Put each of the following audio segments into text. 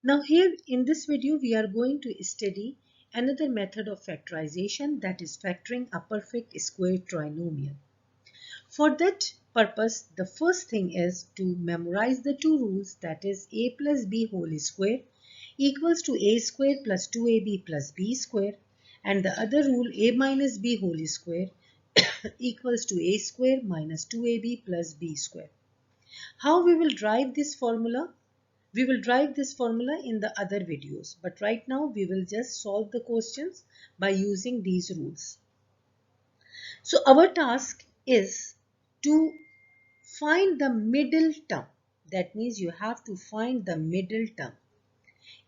Now here in this video we are going to study another method of factorization, that is factoring a perfect square trinomial. For that purpose, the first thing is to memorize the two rules, that is a plus b whole square equals to a square plus 2ab plus b square, and the other rule a minus b whole square equals to a square minus 2ab plus b square. How we will derive this formula? We will derive this formula in the other videos, but right now we will just solve the questions by using these rules. So our task is to find the middle term. That means you have to find the middle term.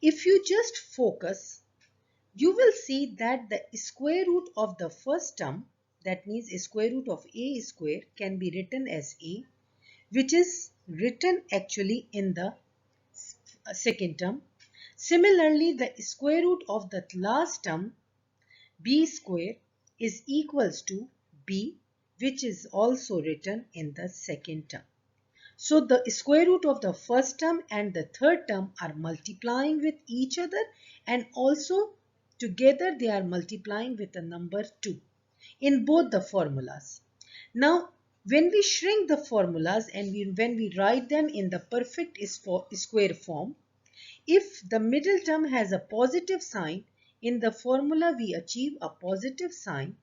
If you just focus, you will see that the square root of the first term, that means square root of a square, can be written as a, which is written actually in the second term. Similarly, the square root of the last term, b square, is equals to b, which is also written in the second term. So the square root of the first term and the third term are multiplying with each other, and also together they are multiplying with the number 2 in both the formulas. Now when we shrink the formulas and when we write them in the perfect square form, if the middle term has a positive sign, in the formula we achieve a positive sign,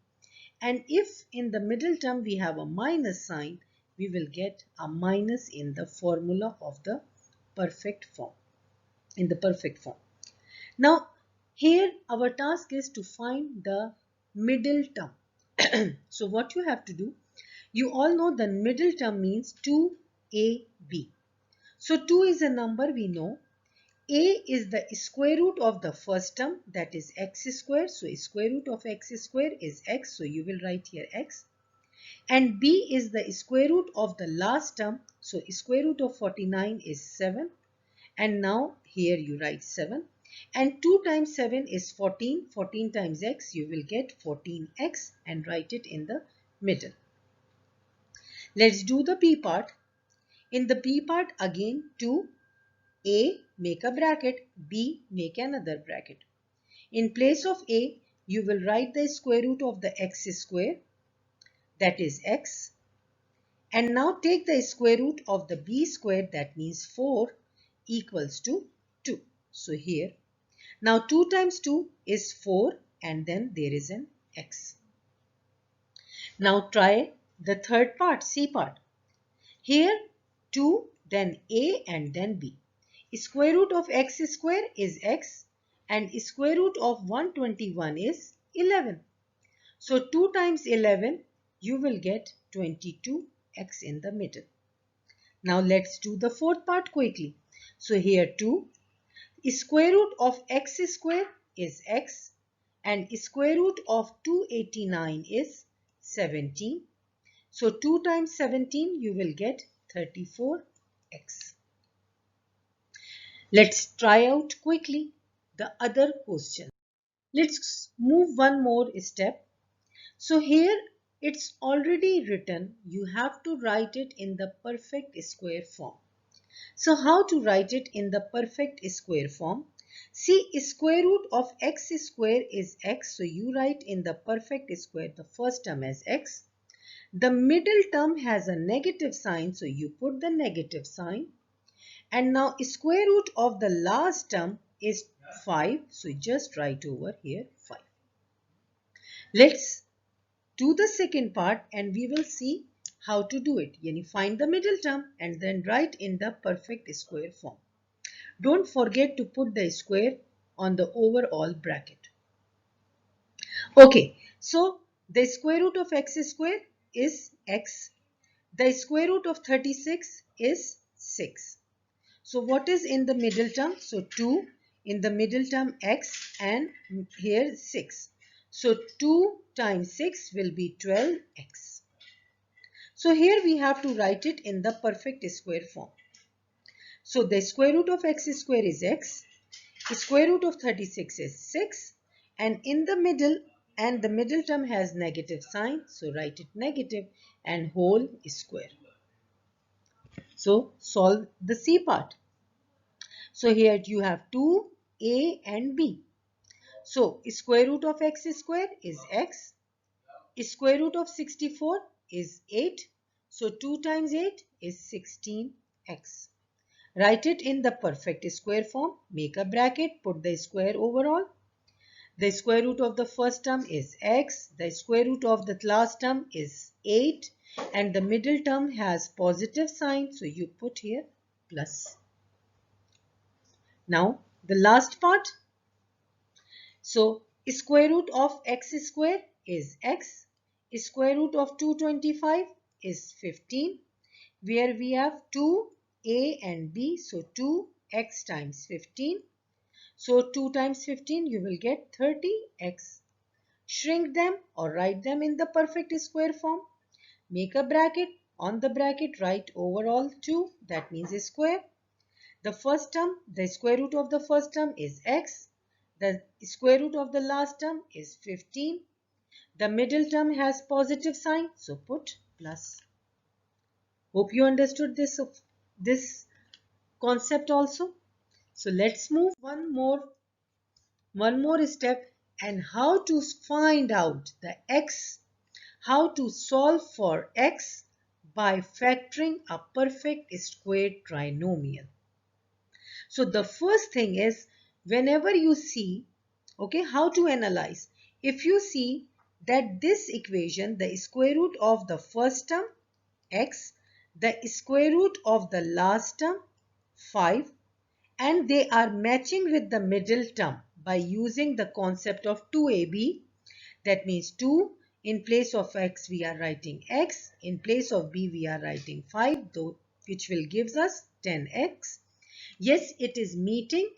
and if in the middle term we have a minus sign, we will get a minus in the formula of the perfect form, in the perfect form. Now here our task is to find the middle term. So what you have to do, you all know the middle term means 2ab. So 2 is a number we know. A is the square root of the first term, that is x square. So square root of x square is x. So you will write here x. And b is the square root of the last term. So square root of 49 is 7. And now here you write 7. And 2 times 7 is 14. 14 times x, you will get 14x and write it in the middle. Let's do the b part. In the b part again 2. A, make a bracket, B, make another bracket. In place of A, you will write the square root of the x square, that is x. And now take the square root of the B square, that means 4, equals to 2. So here, now 2 times 2 is 4, and then there is an x. Now try the third part, C part. Here 2, then A, and then B. Square root of x square is x, and square root of 121 is 11. So 2 times 11, you will get 22x in the middle. Now let's do the fourth part quickly. So here 2, square root of x square is x, and square root of 289 is 17. So 2 times 17, you will get 34x. Let's try out quickly the other question. Let's move one more step. So here it's already written. You have to write it in the perfect square form. So how to write it in the perfect square form? See, square root of x square is x. So you write in the perfect square the first term as x. The middle term has a negative sign. So you put the negative sign. And now square root of the last term is 5. So just write over here 5. Let's do the second part and we will see how to do it. Yani find the middle term and then write in the perfect square form. Don't forget to put the square on the overall bracket. Okay, so the square root of x square is x. The square root of 36 is 6. So what is in the middle term? So 2, in the middle term x, and here 6. So 2 times 6 will be 12x. So here we have to write it in the perfect square form. So the square root of x square is x. Square root of 36 is 6. And in the middle, and the middle term has negative sign. So write it negative and whole square. So solve the C part. So here you have 2a and b. So square root of x square is x. Square root of 64 is 8. So 2 times 8 is 16x. Write it in the perfect square form. Make a bracket, put the square overall. The square root of the first term is x. The square root of the last term is 8. And the middle term has positive sign. So you put here plus. Now the last part. So square root of x square is x. Square root of 225 is 15. Where we have 2a and b. So 2x times 15. So 2 times 15 you will get 30x. Shrink them or write them in the perfect square form. Make a bracket. On the bracket write overall 2. That means a square. The first term, the square root of the first term is x. The square root of the last term is 15. The middle term has positive sign. So put plus. Hope you understood this concept also. So let's move one more step, and how to find out the x, how to solve for x by factoring a perfect square trinomial. So the first thing is, whenever you see, okay, how to analyze. If you see that this equation, the square root of the first term x, the square root of the last term 5, and they are matching with the middle term by using the concept of 2ab. That means 2 in place of x we are writing x, in place of b we are writing 5, though, which will gives us 10x. Yes, it is meeting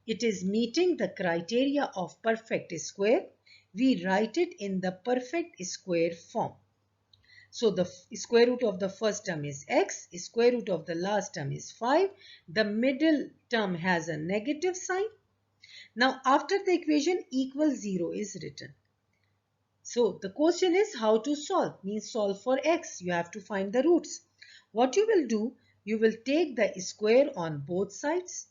the criteria of perfect square. We write it in the perfect square form. So the square root of the first term is x, square root of the last term is 5. The middle term has a negative sign. Now after the equation equals 0 is written. So the question is how to solve, means solve for x. You have to find the roots. What you will do, you will take the square on both sides.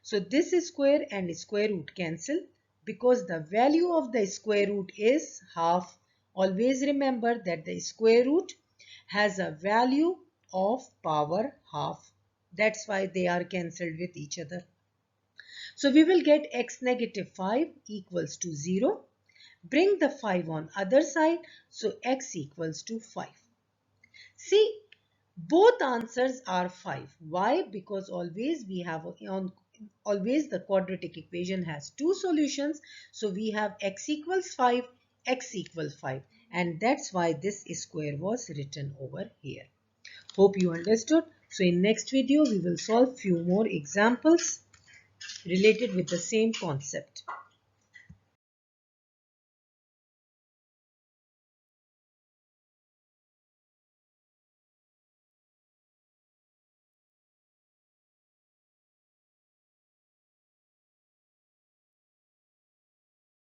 So this square and square root cancel because the value of the square root is half. Always remember that the square root has a value of power half. That's why they are cancelled with each other. So we will get x negative 5 equals to 0. Bring the 5 on other side. So x equals to 5. See, both answers are 5. Why? Because always we have always the quadratic equation has two solutions. So we have x equals 5, x equals 5. And that's why this square was written over here. Hope you understood. So in next video we will solve few more examples related with the same concept.